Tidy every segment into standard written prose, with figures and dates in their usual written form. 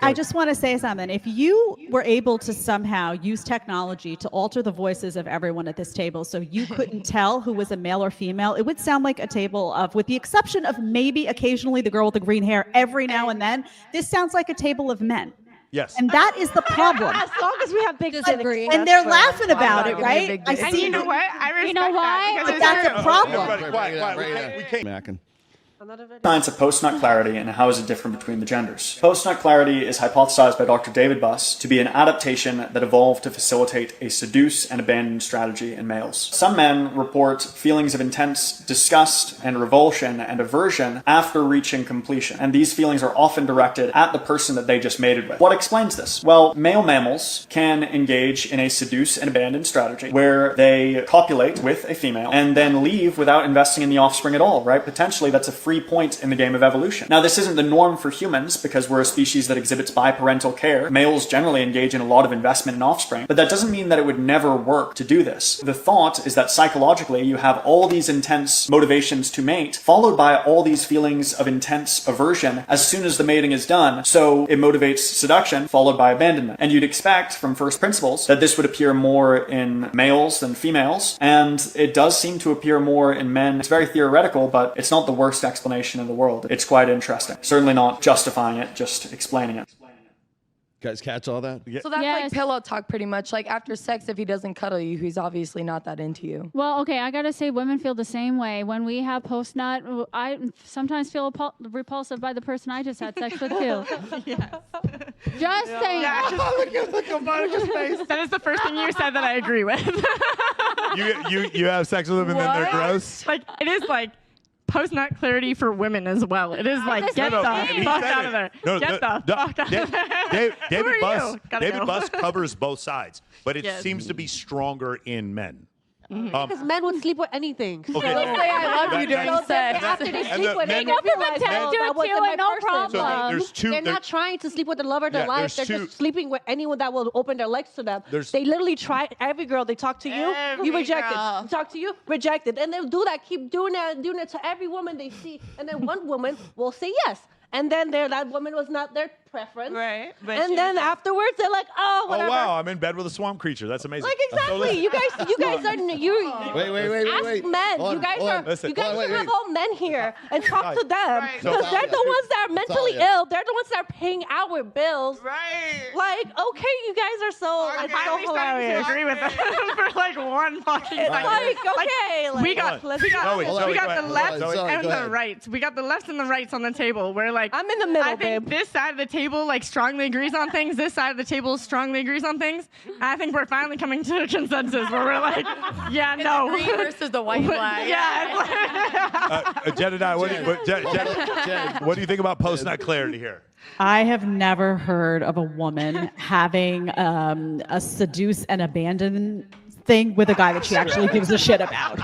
I just want to say something. If you were able to somehow use technology to alter the voices of everyone at this table so you couldn't tell who was a male or female, it would sound like a table of, with the exception of maybe occasionally the girl with the green hair every now and then, this sounds like a table of men. Yes. And that is the problem. As long as we have big Disagree. And they're laughing about it, right? I see. And you know what? I respect why? that But that's a problem. Everybody, quiet. We can't. Science of postnut clarity and how is it different between the genders. Postnut clarity is hypothesized by Dr. David Buss to be an adaptation that evolved to facilitate a seduce and abandon strategy in males. Some men report feelings of intense disgust and revulsion and aversion after reaching completion, and these feelings are often directed at the person that they just mated with. What explains this? Well, male mammals can engage in a seduce and abandon strategy where they copulate with a female and then leave without investing in the offspring at all, right? Potentially that's a free point in the game of evolution. Now, this isn't the norm for humans because we're a species that exhibits biparental care. Males generally engage in a lot of investment in offspring, but that doesn't mean that it would never work to do this. The thought is that psychologically you have all these intense motivations to mate, followed by all these feelings of intense aversion as soon as the mating is done. So it motivates seduction, followed by abandonment. And you'd expect from first principles that this would appear more in males than females, and it does seem to appear more in men. It's very theoretical, but it's not the worst explanation in the world. It's quite interesting. Certainly not justifying it, just explaining it. Guys catch all that? So that's like pillow talk pretty much. Like after sex, if he doesn't cuddle you, he's obviously not that into you. Well, okay, I gotta say women feel the same way. When we have postnut, I sometimes feel repulsive by the person I just had sex with too. Yes. Just saying. Yeah, that is the first thing you said that I agree with. You have sex with them and then they're gross? Like, it is like post-nut clarity for women as well. It is like, get the fuck out of there. Get the fuck out of there. David Buss covers both sides, but it seems to be stronger in men. Because men would sleep with anything. Okay. They'll say I love you during sex. After they And sleep the with men- they go from intent to it too, and no problem. So there's two. They're not trying to sleep with the love of their life. They're just sleeping with anyone that will open their legs to them. They literally try every girl they talk to you, you reject it. Talk to you, reject it. And they'll do that, keep doing that to every woman they see. And then one woman will say yes. And then that woman was not their preference. Right. And then afterwards, they're like, oh, whatever. Oh, wow, I'm in bed with a swamp creature. That's amazing. Like, exactly. You guys are, Wait. ask men. You guys should have all men here and talk to them. Because they're the ones that are mentally ill. They're the ones that are paying our bills. Right. Like, okay, you guys are so, I'm it's so finally starting to hilarious. agree with them for like one fucking It's second. like, okay. Like, We got let's the Zoe, left Zoe, and the right. We got the left and the rights on the table. Where like I'm in the middle, I think this side of the table like strongly agrees on things. This side of the table strongly agrees on things. And I think we're finally coming to a consensus where we're like, yeah, no. the green versus the white flag. Yeah. Jedidiah, what do you think about post-nut clarity here? I have never heard of a woman having a seduce and abandon thing with a guy that she actually gives a shit about,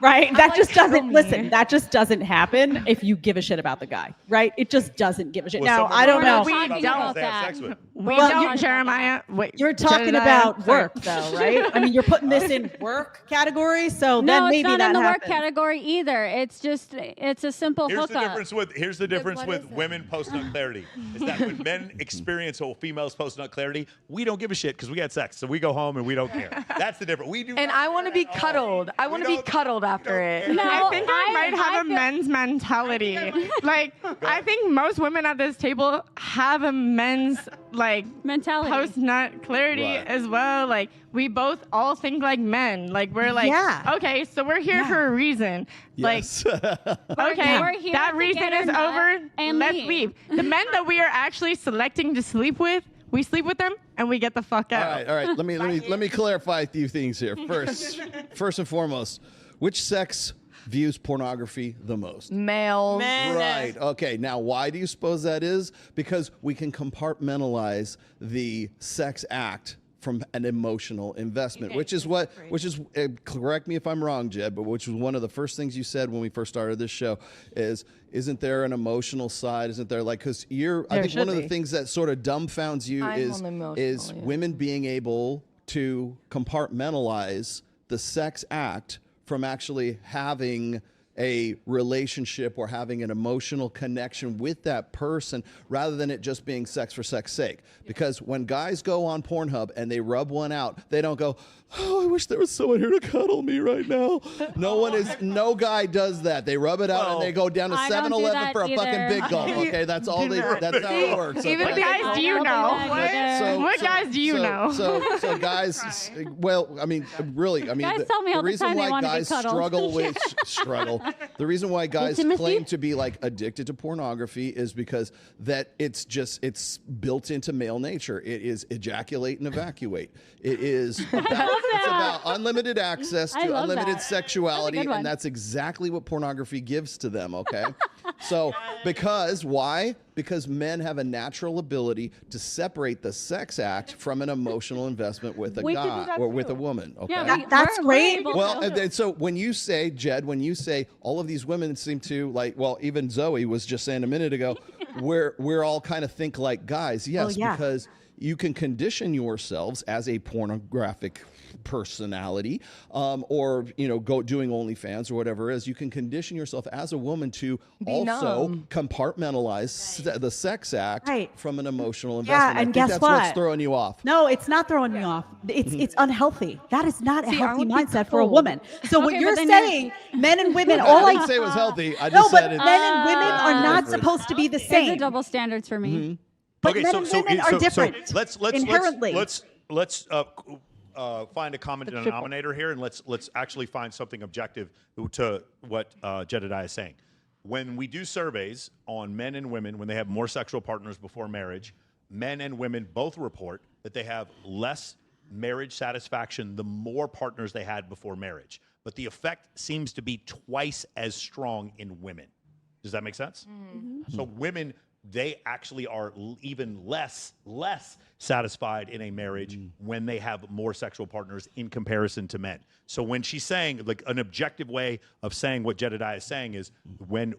right? That just doesn't, listen, that just doesn't happen if you give a shit about the guy, right? It just doesn't give a shit. Now, I don't know. We don't, Jeremiah. Wait, you're talking about work, though, right? I mean, you're putting this in work category, so then maybe that happens. No, it's not in the work category either. It's just, it's a simple hookup. Here's the difference with women post-nut clarity, is that when men experience females post-nut clarity, we don't give a shit because we had sex, so we go home and we don't care. That's the difference. We do. And I want to be cuddled. I want to be cuddled after it. No, I think I might have a men's mentality. Like, I think most women at this table have a men's mentality, post-nut clarity as well. Like, we both all think like men. Like, we're like, okay, so we're here for a reason. Yes. Like, okay, we're here that to reason get is our over. nut and Let's leave. leave. The men that we are actually selecting to sleep with, we sleep with them and we get the fuck out. All right. Let me clarify a few things here. First and foremost, which sex views pornography the most? Males. Right. Okay. Now, why do you suppose that is? Because we can compartmentalize the sex act from an emotional investment, which is correct me if I'm wrong, Jed, but which was one of the first things you said when we first started this show isn't there an emotional side? Isn't there, like, because I think one of the things that sort of dumbfounds you is women being able to compartmentalize the sex act from actually having a relationship or having an emotional connection with that person rather than it just being sex for sex sake. Because when guys go on Pornhub and they rub one out, they don't go, oh, I wish there was someone here to cuddle me right now. No guy does that. They rub it out and they go down to 7-Eleven for a fucking big gulp. Okay, that's all that's how it works. Even okay? guys, do you know? What guys do you know? So guys, well, I mean, really, I mean, Guys tell me all the the reason time they why wanna be guys cuddled. struggle with the reason why guys Intimacy? claim to be like addicted to pornography is because that it's built into male nature. It is ejaculate and evacuate. It is about unlimited access I to love unlimited that. sexuality, That's a good one. and that's exactly what pornography gives to them. Okay, so why? Because men have a natural ability to separate the sex act from an emotional investment with a We can do guy that or with too. a woman. Okay. Yeah, That's we're great. able Well, to. and so when you say, Jed, when you say all of these women seem to like, well, even Zoe was just saying a minute ago, we're all kind of think like guys. Yes, yeah. because you can condition yourselves as a pornographic personality, or go doing OnlyFans or whatever it is. You can condition yourself as a woman to also compartmentalize the sex act from an emotional investment. and I think guess that's what? what's throwing you off. No, it's not throwing me off. It's unhealthy. That is not a I healthy would be mindset for a cold. woman. So when Okay, you're but then saying men and women, I all didn't say it was healthy. I no, just but said men it's and women are not different. supposed to be the There's same. a double standards for me. But men and women are different inherently. Let's find a common denominator here, and let's actually find something objective to what Jedidiah is saying. When we do surveys on men and women when they have more sexual partners before marriage, men and women both report that they have less marriage satisfaction the more partners they had before marriage. But the effect seems to be twice as strong in women. Does that make sense? So women, they actually are even less satisfied in a marriage when they have more sexual partners in comparison to men. So when she's saying, like, an objective way of saying what Jedidiah is saying is when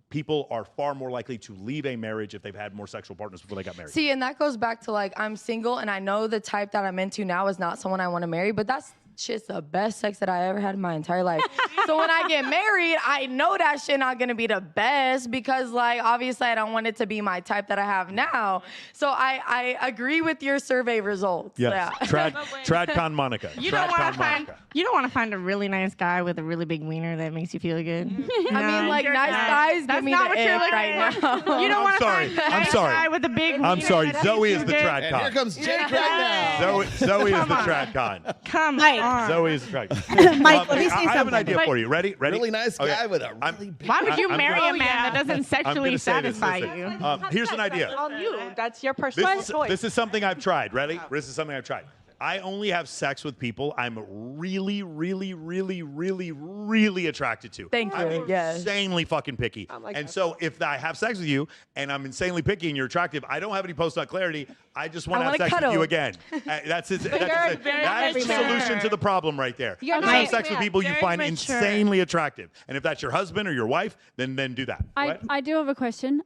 people are far more likely to leave a marriage if they've had more sexual partners before they got married. See, and that goes back to, like, I'm single and I know the type that I'm into now is not someone I want to marry, but that's shit's the best sex that I ever had in my entire life. So when I get married, I know that shit not gonna be the best because, like, obviously I don't want it to be my type that I have now. So I agree with your survey results. Yes. Yeah. Tradcon Monica. You don't want to find a really nice guy with a really big wiener that makes you feel good. I mean, like, nice guys That's give me not the what you're ick looking right for. now. You don't want to sorry. find a I'm nice sorry. guy with a big wiener. I'm sorry. that Zoe makes is the you good. And here Tradcon. comes Jake right now. Zoe is the Tradcon. Come Mike. on. Zoe is the Tradcon. Mike, let me say I have an something. idea for you. Ready? Really nice Okay. guy with a really big. Why would you I'm marry gonna- a man that doesn't I'm sexually gonna say this, satisfy listen. you? Here's an idea. On you. That's your personal choice. This is something I've tried. Ready? This is something I've tried. I only have sex with people I'm really, really, really, really, really attracted to. Thank I'm you, yes. insanely fucking picky. like And that. so if I have sex with you and I'm insanely picky and you're attractive, I don't have any post-nut clarity. I just want to have wanna sex with cuddle. you again. That's the solution to the problem right there. You're Just very have sex with mature. people you Very find mature. insanely attractive. And if that's your husband or your wife, then do that. I do have a question.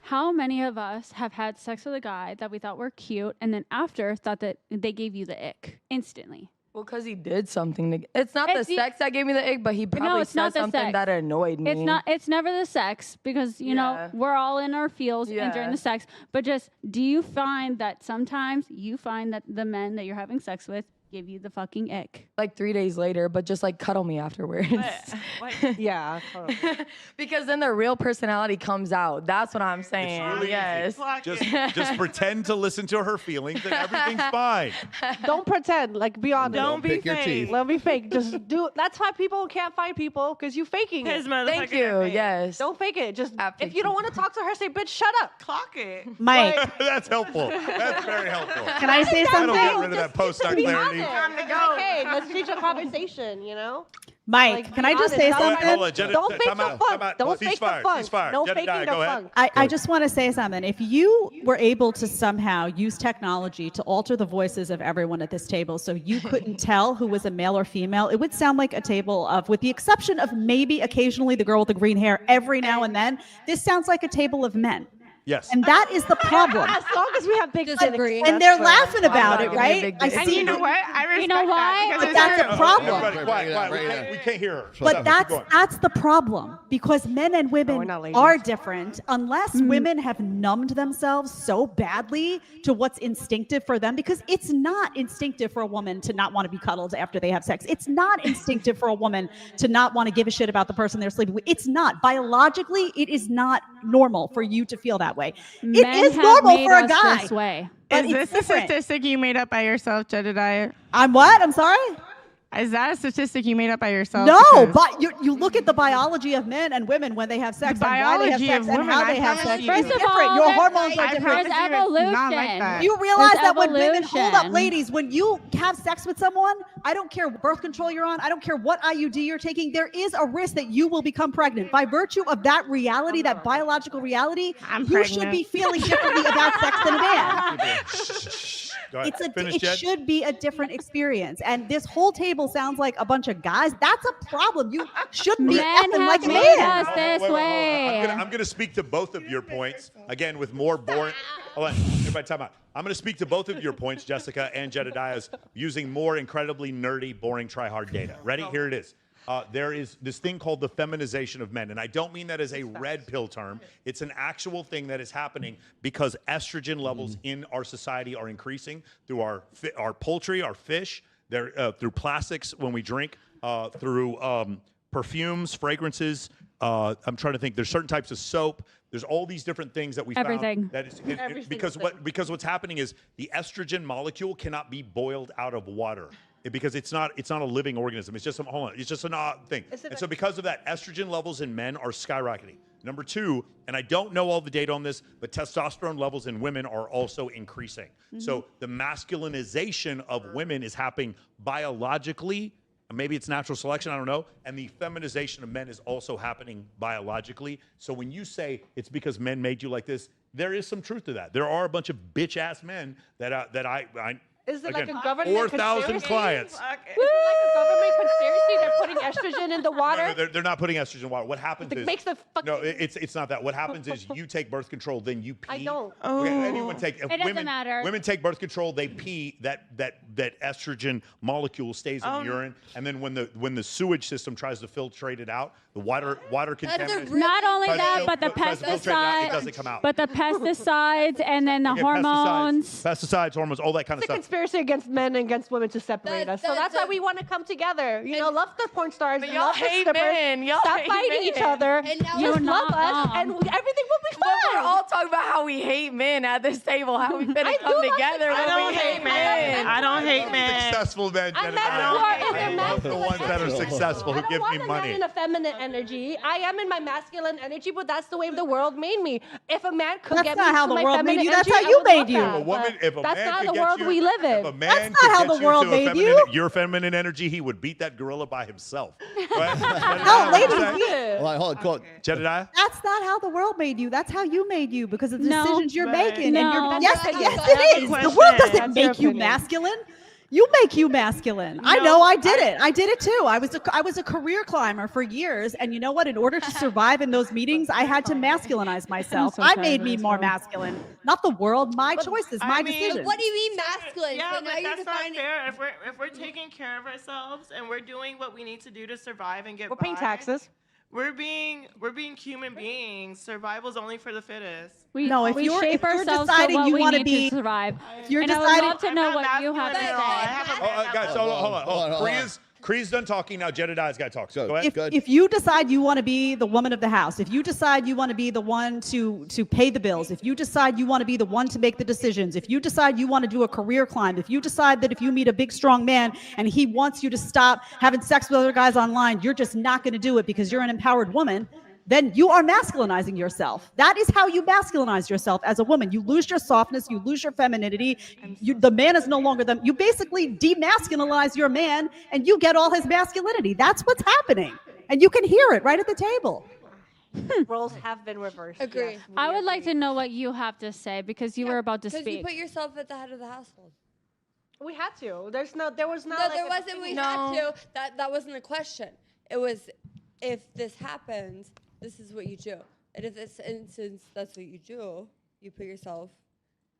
How many of us have had sex with a guy that we thought were cute and then after thought that they gave you the ick instantly? Well, because he did something. It's not the It's the- sex that gave me the ick, but he probably it's not said the something sex. that annoyed me. It's never the sex because, you know, Yeah. we're all in our feels and during Yeah. the sex. But just, do you find that sometimes you find that the men that you're having sex with give you the fucking ick? Like 3 days later, but just like cuddle me afterwards. Yeah. Totally. Because then their real personality comes out. That's what I'm saying. really easy. Yes. Just pretend to listen to her feelings and everything's fine. Don't pretend. Like, be honest. Don't pick your teeth. Let me fake. Just do. That's why people can't find people because you faking it. Thank you. Yes. Don't fake it. Just Have if you don't want to talk to her, say, "Bitch, shut up." Clock it. Mike, That's helpful. That's very helpful. can I say That'll something? get rid of that post-nut Be clarity. honest. Time to go. Okay, let's change the conversation. You know. Mike, Like, can be I just honest. say Don't- something? Hold on, Jedi- Don't fake time the out, funk. time out. Don't fake the Ceasefire, funk. ceasefire. No Jedidiah, faking the go ahead. funk. I just want to say something. If you were able to somehow use technology to alter the voices of everyone at this table so you couldn't tell who was a male or female, it would sound like a table of, with the exception of maybe occasionally the girl with the green hair every now and then, this sounds like a table of men. Yes. And that is the problem. As long as we have big Disagree. dicks, And they're that's laughing fine. about I'm it, not gonna be a right? big I dick. And see. you know what? I respect know why? that But because that's it's a problem. Everybody, quiet. Bring it in. We can't hear her. But Keep that's going. the problem, because men and we're women not ladies. are different. Unless women have numbed themselves so badly to what's instinctive for them, because it's not instinctive for a woman to not want to be cuddled after they have sex. It's not instinctive for a woman to not want to give a shit about the person they're sleeping with. It's not. Biologically, it is not normal for you to feel that way. It Men is have normal made for a us guy. this way. But Is it's this a different. statistic you made up by yourself, Jedidiah? I'm what? I'm sorry? Is that a statistic you made up by yourself? No, Because but you look at the biology of men and women when they have sex, The and why they have biology sex, of and women, how I they have promise sex. you. It's First of different. all, Your there's- hormones are I different. promise There's you it's not like evolution. that. You realize There's that when women hold up, evolution. ladies, when you have sex with someone, I don't care what birth control you're on, I don't care what IUD you're taking, there is a risk that you will become pregnant. By virtue of that reality, that biological reality, I'm you should pregnant. be feeling differently about sex than a man. Go ahead. Finish, It Jed. should be a different experience. And this whole table sounds like a bunch of guys. That's a problem. You shouldn't be Men acting like have a made man. us this Hold on. way. I'm going to speak to both of your points again with more boring. Hold on, everybody, time out. I'm going to speak to both of your points, Jessica and Jedidiah's, using more incredibly nerdy, boring, try-hard data. Ready? Here it is. There is this thing called the feminization of men. And I don't mean that as a red pill term. It's an actual thing that is happening because estrogen levels in our society are increasing through our poultry, our fish, through plastics when we drink, through perfumes, fragrances. I'm trying to think. There's certain types of soap. There's all these different things that we Everything. found. That is, Every because single thing. because what's happening is the estrogen molecule cannot be boiled out of water. Because it's not a living organism. It's just it's just an odd thing. And so because of that, estrogen levels in men are skyrocketing. Number two, and I don't know all the data on this, but testosterone levels in women are also increasing. So the masculinization of women is happening biologically. Maybe it's natural selection, I don't know. And the feminization of men is also happening biologically. So when you say it's because men made you like this, there is some truth to that. There are a bunch of bitch-ass men that I Is it again, like a government 4,000 conspiracy? clients. Is it like a government conspiracy? They're putting estrogen in the water? No, they're not putting estrogen in water. What happens It is makes the fucking... no, it's not that. What happens is you take birth control, then you pee. I don't. Okay, anyone take. If It doesn't women, matter. Women take birth control, they pee. That estrogen molecule stays in the urine, and then when the sewage system tries to filtrate it out, the water contaminants. Not only tries to that, fil- but the tries to filtrate it out, it pesticides, doesn't come out. but the pesticides, and then the Okay, hormones. pesticides, hormones, all that kind of It's a stuff. conspiracy against men and against women to separate us. So that's why we want to come together. You know, love the porn stars. But y'all love the hate strippers. men. Y'all Stop hate fighting each men. other. And now Just You're love not us, wrong. and everything will be But fine. we're all talking about how we hate men at this table. How we finna come do love together the when don't we hate hate men. men. I don't hate men. Successful men. I'm Jennifer. not who are in their I love the ones that are masculine successful who I don't give want me a money. man in a feminine energy. I am in my masculine energy, but that's the way the world made me. If a man could That's get not me how to the my world made feminine you. That's energy, how I you would made love you. that, If a woman, but if a that's man not could the get world you, we live in. If a man That's could not how get the you world to a made feminine, you. your feminine energy, he would beat that gorilla by himself. No, ladies, Hold on, hold on, hold on. Jedidiah? that's not how the world made you. That's how you made you because of the No, decisions you're but- making. No. And you're, That's yes, your yes, opinion. it is. That's The your world question. doesn't That's your make you opinion. masculine. You make you masculine. I know. I did it. I did it too. I was a career climber for years, and you know what? In order to survive in those meetings, I had to masculinize myself. so I tired made of me this more show. masculine, not the world. My choices, my I mean- decisions. What do you mean masculine? Yeah, so now but you're that's not defining. fair. If we're taking care of ourselves and we're doing what we need to do to survive and get We're paying by, taxes. We're being human beings. Survival's only for the fittest. No, if we you're- shape if you're ourselves deciding to what you we wanna need be- to survive. if you're and I would deciding- love to know what you have to masculine at all. I say. have a man that Guys, will- hold on. Hold on. Kree's done talking. Now Jedidiah's got to talk. Go. Go ahead. If you decide you want to be the woman of the house, if you decide you want to be the one to pay the bills, if you decide you want to be the one to make the decisions, if you decide you want to do a career climb, if you decide that if you meet a big strong man and he wants you to stop having sex with other guys online, you're just not going to do it because you're an empowered woman, then you are masculinizing yourself. That is how you masculinize yourself as a woman. You lose your softness, you lose your femininity. The man is no longer them. You basically demasculinize your man and you get all his masculinity. That's what's happening. And you can hear it right at the table. Roles have been reversed. Agree. Yes, we I would like agree. to know what you have to say because you were about to Because you speak. put yourself at the head of the household. We had to. There was not. No, like there a wasn't. We thing. had to. That wasn't a question. It was, if this happens, this is what you do. And if this instance, that's what you do, You put yourself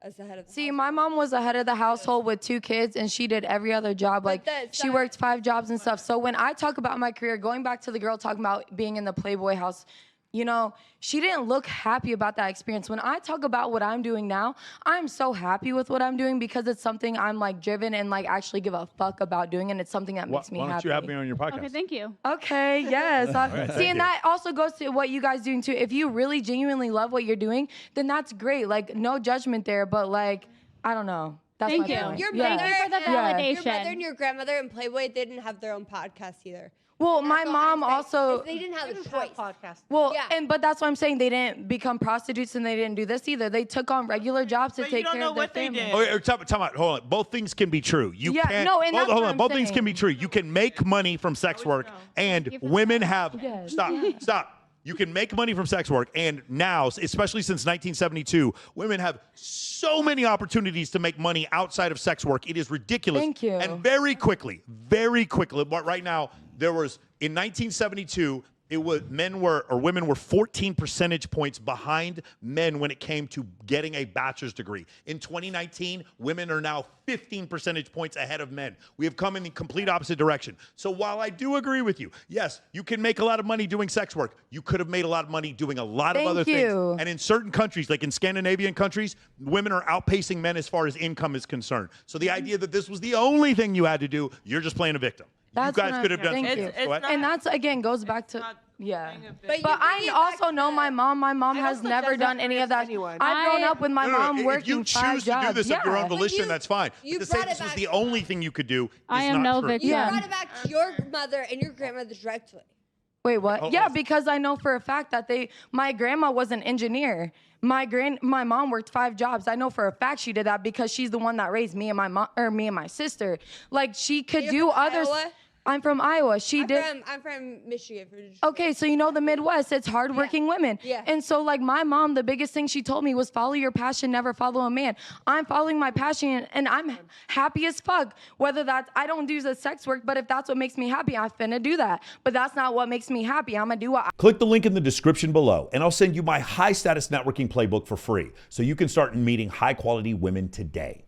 as the head of the See, household. my mom was the head of the household with 2 kids, and she did every other job. Like, she worked 5 jobs and stuff. So when I talk about my career, going back to the girl talking about being in the Playboy house, you know, she didn't look happy about that experience. When I talk about what I'm doing now, I'm so happy with what I'm doing because it's something I'm like driven and like actually give a fuck about doing, and it's something that makes me Why happy. don't you have me on your podcast? Okay, thank you. Okay, yes. right, See, and that also goes to what you guys doing too. If you really genuinely love what you're doing, then that's great. Like, no judgment there, but like, I don't know. That's Thank my you. point. Your Yeah. mother, Thank you for the and- Your validation. mother and your grandmother and Playboy, they didn't have their own podcast either. Well, And my that's all mom I'm saying, also. is they didn't have a choice. Podcast. Well, Yeah. but that's what I'm saying. They didn't become prostitutes and they didn't do this either. They took on regular jobs to But you take don't care know of their what they family. did. Okay, time out. Hold on. Both things can be true. You Yeah, can't. no, and that's hold what on. I'm Both things saying. can be true. You can make money from sex work, and women have. Yes. Stop. You can make money from sex work, and now, especially since 1972, women have so many opportunities to make money outside of sex work. It is ridiculous. Thank you. And very quickly, but right now, there was in 1972. Women were 14 percentage points behind men when it came to getting a bachelor's degree. In 2019, women are now 15 percentage points ahead of men. We have come in the complete opposite direction. So while I do agree with you, yes, you can make a lot of money doing sex work. You could have made a lot of money doing a lot of other things. And in certain countries, like in Scandinavian countries, women are outpacing men as far as income is concerned. So the idea that this was the only thing you had to do, you're just playing a victim. That's you guys what could have done thank something you. else. Go ahead. And that's again goes back to yeah. But But I also know my mom. My mom has also never doesn't done any of that. anyone. I've grown up with my mom If working you 5 choose jobs. to do this of your own volition, that's fine. you But to say brought it this was back the to- only thing you could do is I am not no true. victim. You Yeah. brought it back to your mother and your grandmother directly. Wait, what? Oh, Yeah, oh. because I know for a fact that my grandma was an engineer. My mom worked 5 jobs. I know for a fact she did that because she's the one that raised me and my sister. Like, she could You're do from others. Iowa? I'm from Iowa. I'm from Michigan. Okay, so you know the Midwest, it's hardworking women. Yeah. And so like my mom, the biggest thing she told me was follow your passion, never follow a man. I'm following my passion and I'm happy as fuck. Whether that's, I don't do the sex work, but if that's what makes me happy, I'm finna do that. But that's not what makes me happy. I'm gonna do what Click the link in the description below and I'll send you my high status networking playbook for free so you can start meeting high quality women today.